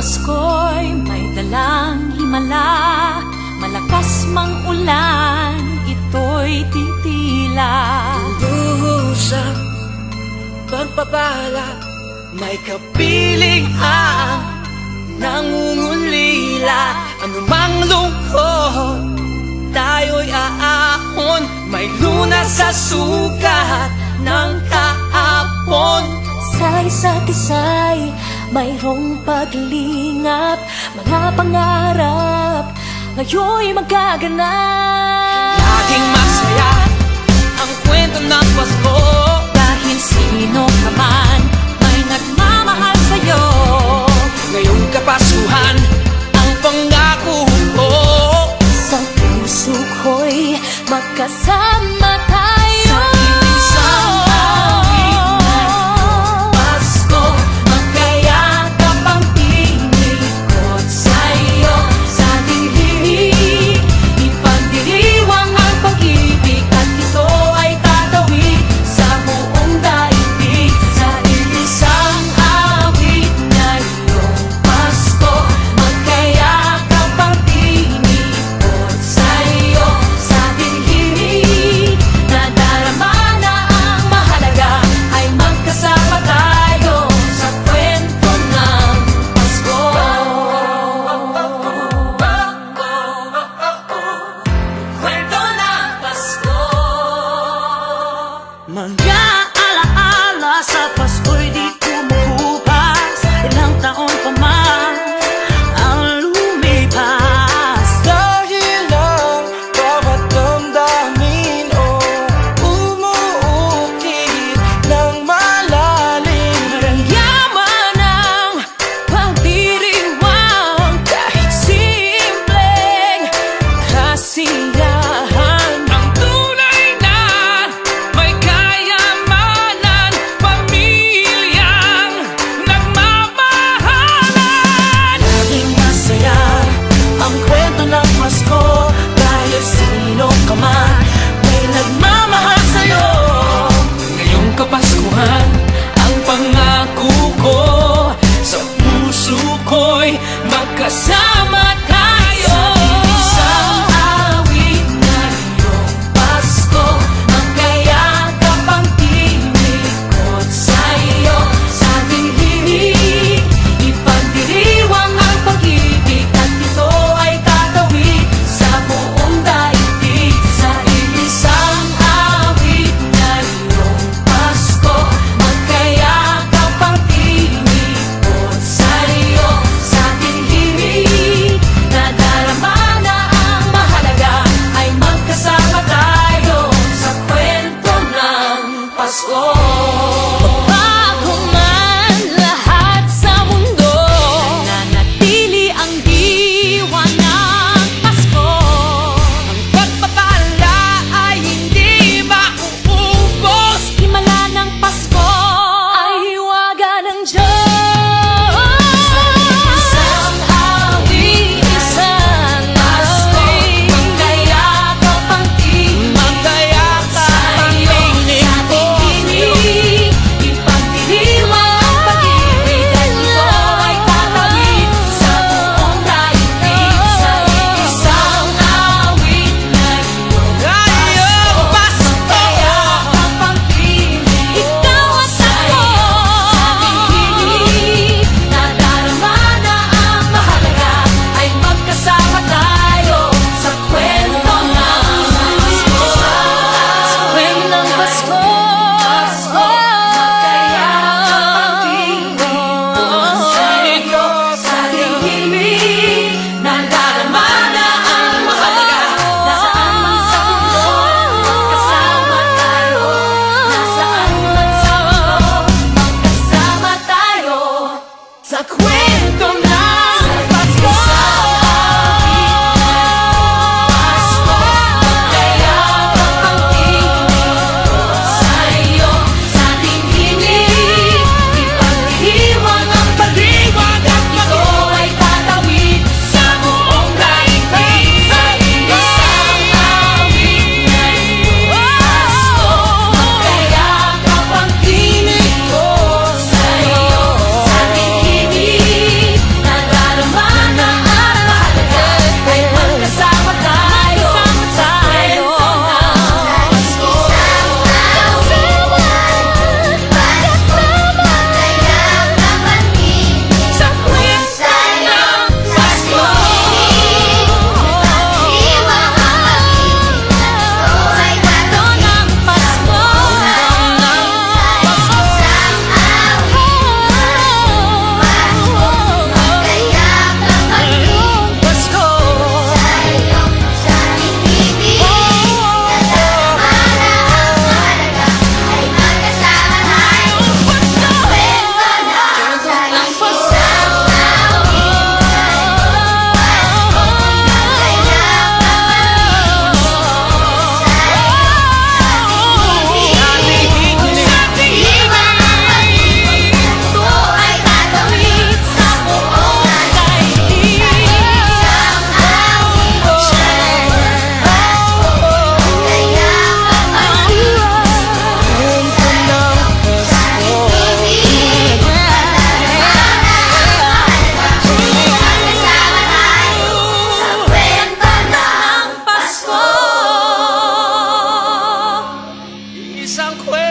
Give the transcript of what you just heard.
Pasko'y may dalang himala, malakas mang ulan, ito'y titila. Lubusang pagpapala, may kapiling ang nangungulila. Anumang lungkot, tayo'y aahon, may lunas sa sugat ng kahapon. Sa isa't isa'y mayroong paglingap, mga pangarap ngayon'y magaganap. Laging masaya ang kwento ng Pasko, Dahil sino ka man may nagmamahal sa'yo. ngayong Kapaskuhan ang pangako ko. Sa puso ko'y magkasama tayo. Sa isang awit ngayong Pasko, magkayakap ang tinikot sa'yo. Sa dilig, ipagdiriwang ang pag-ibig, at ito ay tatawid sa buong daigdig. Sa isang awit ngayong Pasko, magkayakap ang tinikot sa'yo. Sa dilig, nadarama na ang mahalaga, ay magkasama tayo sa kwento ng Pasko. Kwento ng Pasko. Mga alaala sa Pasko'y di kumukupas, ilang taon pa man ang lumipas. Dahil ang bawat damdamin umuukit ng malalim. Yaman ang pagdiriwang, kahit simpleng kasiyahan. Ang tunay na may kayamanan, pamilyang nagmamahalan. Laging masaya ang kwento ng Pasko, dahil sino ka man may nagmamahal sa'yo. Ngayong Kapaskuhan ang pangako ko, sa puso ko'y magkasama tayo. Isang awit ngayong Pasko, magkayakap ang tinikot sa'yo. Sa dilig, ipagdiriwang ang pag-ibig, at ito ay tatawid sa buong daigdig. Sa isang awit ngayong Pasko, magkayakap ang tinikot sa'yo. Sa dilig, nadarama na ang mahalaga, ay magkasama tayo sa kwento ng Pasko. Magbago man lahat sa mundo, nananatili ang diwa ng Pasko. Ang pagpapala ay hindi mauubos. Himala ng Pasko ay hiwaga ng Diyos. Isang awit, isang Pasko, magkayakap ang tinig Magkayakap ang sa'yo. tinig Sa ko. dilig, isang kwento